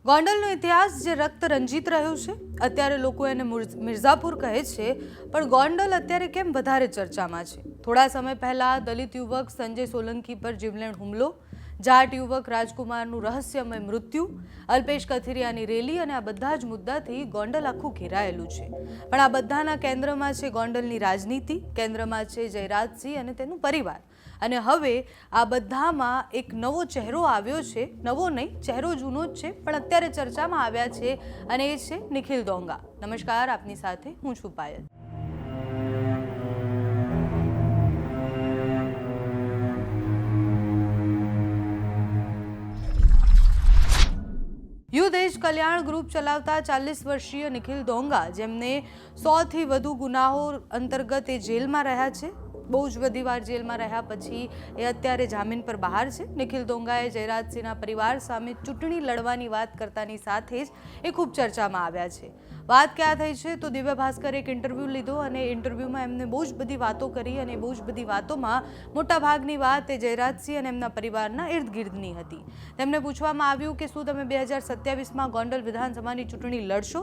ગોંડલનો ઇતિહાસ જે રક્ત રંજિત રહ્યો છે. અત્યારે લોકો એને મિર્ઝાપુર કહે છે, પણ ગોંડલ અત્યારે કેમ વધારે ચર્ચામાં છે? થોડા સમય પહેલા દલિત યુવક સંજય સોલંકી પર જીવલેણ હુમલો, જાટ યુવક રાજકુમારનું રહસ્યમય મૃત્યુ, અલ્પેશ કથિરિયાની રેલી અને આ બધા જ મુદ્દાથી ગોંડલ આખું ઘેરાયેલું છે. પણ આ બધાના કેન્દ્રમાં છે ગોંડલની રાજનીતિ, કેન્દ્રમાં છે જયરાજસિંહ અને તેનું પરિવાર. અને હવે આ બધામાં એક નવો ચહેરો આવ્યો છે. નવો નહીં, ચહેરો જૂનો જ છે, પણ અત્યારે ચર્ચામાં આવ્યા છે અને એ છે નિખિલ ડોંગા. નમસ્કાર, આપની સાથે હું છું પાયલ. યુથ એજ કલ્યાણ ગ્રુપ ચલાવતા 40 વર્ષીય નિખિલ ડોંગા, જેમને 100થી વધુ ગુનાઓ અંતર્ગત એ જેલમાં રહ્યા છે. બહુ જ બધી વાર જેલમાં રહ્યા પછી એ અત્યારે જામીન પર બહાર છે. નિખિલ ડોંગાએ જયરાજસિંહના પરિવાર સામે ચૂંટણી લડવાની વાત કરતાની સાથે જ એ ખૂબ ચર્ચામાં આવ્યા છે. વાત ક્યાં થઈ છે તો દિવ્ય ભાસ્કરે એક ઇન્ટરવ્યૂ લીધો અને ઇન્ટરવ્યૂમાં એમને બહુ જ બધી વાતો કરી અને બહુ જ બધી વાતોમાં મોટાભાગની વાત એ જયરાજસિંહ અને એમના પરિવારના ઇર્દ ગિર્દની હતી. તેમને પૂછવામાં આવ્યું કે શું તમે 2027માં ગોંડલ વિધાનસભાની ચૂંટણી લડશો?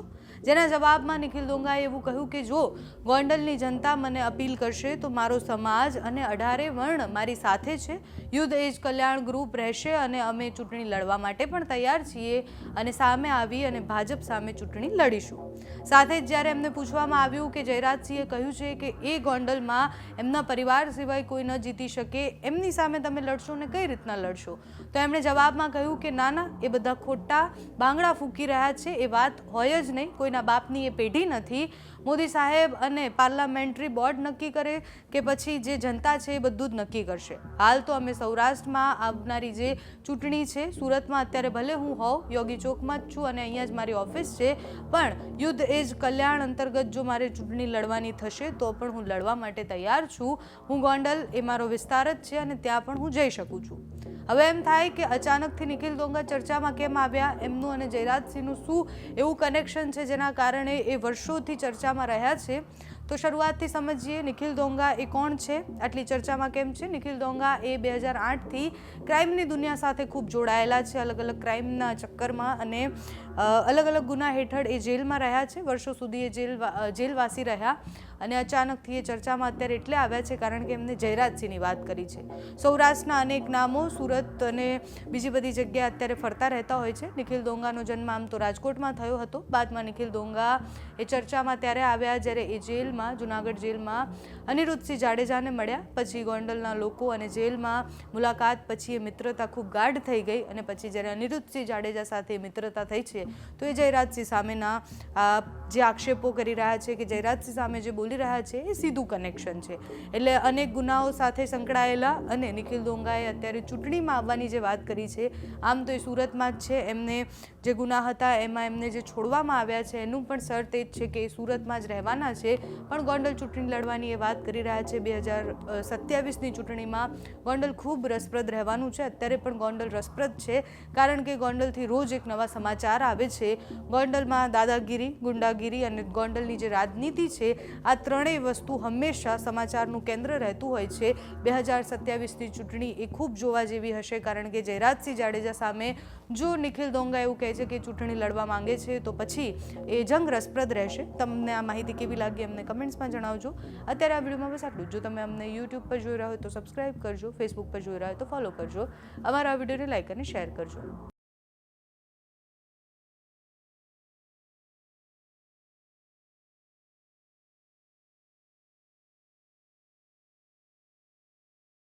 જેના જવાબમાં નિખિલ ડોંગાએ એવું કહ્યું કે જો ગોંડલની જનતા મને અપીલ કરશે તો મારો સમાજ અને 18 વર્ણ મારી સાથે છે. યુથ એજ કલ્યાણ ગ્રુપ રહેશે અને અમે ચૂંટણી લડવા માટે પણ તૈયાર છીએ અને સામે આવી અને ભાજપ સામે ચૂંટણી લડીશું. સાથે જ જ્યારે એમને પૂછવામાં આવ્યું કે જયરાજસિંહે કહ્યું છે કે એ ગોંડલમાં એમના પરિવાર સિવાય કોઈ ન જીતી શકે, એમની સામે તમે લડશો ને કઈ રીતના લડશો? તો એમણે જવાબમાં કહ્યું કે ના ના, એ બધા ખોટા બાંગડા ફૂંકી રહ્યા છે. એ વાત હોય જ નહીં. કોઈના બાપની એ પેઢી નથી. મોદી સાહેબ અને પાર્લામેન્ટરી બોર્ડ નક્કી કરે કે પછી જે જનતા છે એ બધું જ નક્કી કરશે. હાલ તો અમે સૌરાષ્ટ્રમાં આવનારી જે ચૂંટણી છે, સુરતમાં અત્યારે ભલે હું હોઉં, યોગી ચોકમાં જ છું અને અહીંયા જ મારી ઓફિસ છે, પણ યુદ્ધ એજ કલ્યાણ અંતર્ગત જો મારે ચૂંટણી લડવાની થશે તો પણ હું લડવા માટે તૈયાર છું. હું ગોંડલ એ મારો વિસ્તાર જ છે અને ત્યાં પણ હું જઈ શકું છું. હવે એમ થાય કે અચાનકથી નિખિલ ડોંગા ચર્ચામાં કેમ આવ્યા? એમનું અને જયરાજસિંહનું શું એવું કનેક્શન છે જેના કારણે એ વર્ષોથી ચર્ચામાં રહ્યા છે? તો શરૂઆતથી સમજીએ નિખિલ ડોંગા એ કોણ છે, આટલી ચર્ચામાં કેમ છે. નિખિલ ડોંગા એ 2008થી ક્રાઇમની દુનિયા સાથે ખૂબ જોડાયેલા છે, અલગ અલગ ક્રાઇમના ચક્કરમાં, અને અલગ અલગ ગુના હેઠળ એ જેલમાં રહ્યા છે. વર્ષો સુધી એ જેલવાસી રહ્યા અને અચાનકથી એ ચર્ચામાં અત્યારે એટલે આવ્યા છે કારણ કે એમને જયરાજસિંહની વાત કરી છે. સૌરાષ્ટ્રના અનેક નામો સુરત અને બીજી બધી જગ્યાએ અત્યારે ફરતા રહેતા હોય છે. નિખિલ ડોંગાનો જન્મ આમ તો રાજકોટમાં થયો હતો. બાદમાં નિખિલ ડોંગા એ ચર્ચામાં ત્યારે આવ્યા જ્યારે એ જેલમાં, જુનાગઢ જેલમાં અનિરુદ્ધસિંહ જાડેજાને મળ્યા. પછી ગોંડલના લોકો અને જેલમાં મુલાકાત પછી એ મિત્રતા ખૂબ ગાઢ થઈ ગઈ અને પછી જ્યારે અનિરુદ્ધસિંહ જાડેજા સાથે મિત્રતા થઈ છે તો એ જયરાજસિંહ સામેના જે આક્ષેપો કરી રહ્યા છે કે જયરાજસિંહ સામે જે બોલી રહ્યા છે એ સીધું કનેક્શન છે. એટલે અનેક ગુનાઓ સાથે સંકળાયેલા અને નિખિલ ડોંગાએ અત્યારે ચૂંટણીમાં આવવાની જે વાત કરી છે, આમ તો એ સુરતમાં જ છે. એમને જે ગુના હતા એમાં એમને જે છોડવામાં આવ્યા છે એનું પણ શર્ત એ જ છે કે એ સુરતમાં જ રહેવાના છે, પણ ગોંડલ ચૂંટણી લડવાની એ વાત કરી રહ્યા છે. 2027ની ચૂંટણીમાં ગોંડલ ખૂબ રસપ્રદ રહેવાનું છે. અત્યારે પણ ગોંડલ રસપ્રદ છે કારણ કે ગોંડલથી રોજ એક નવા સમાચાર આવે છે. ગોંડલમાં દાદાગીરી, ગુંડાગીરી અને ગોંડલની જે રાજનીતિ છે, આ ત્રણેય વસ્તુ હંમેશા સમાચારનું કેન્દ્ર રહેતું હોય છે. 2027ની ચૂંટણી એ ખૂબ જોવા જેવી હશે કારણ કે જયરાજસિંહ જાડેજા સામે જો નિખિલ ડોંગા એવું કહે છે કે ચૂંટણી લડવા માંગે છે તો પછી એ જંગ રસપ્રદ રહેશે. તમને આ માહિતી કેવી લાગી અમને કમેન્ટ્સમાં જણાવજો. અત્યારે આ વિડીયોમાં બસ આટલું. જો તમે અમને યુટ્યુબ પર જોઈ રહ્યા હોય તો સબસ્ક્રાઇબ કરજો, ફેસબુક પર જોઈ રહ્યા હોય તો ફોલો કરજો, અમારા આ વિડીયોને લાઇક અને શેર કરજો.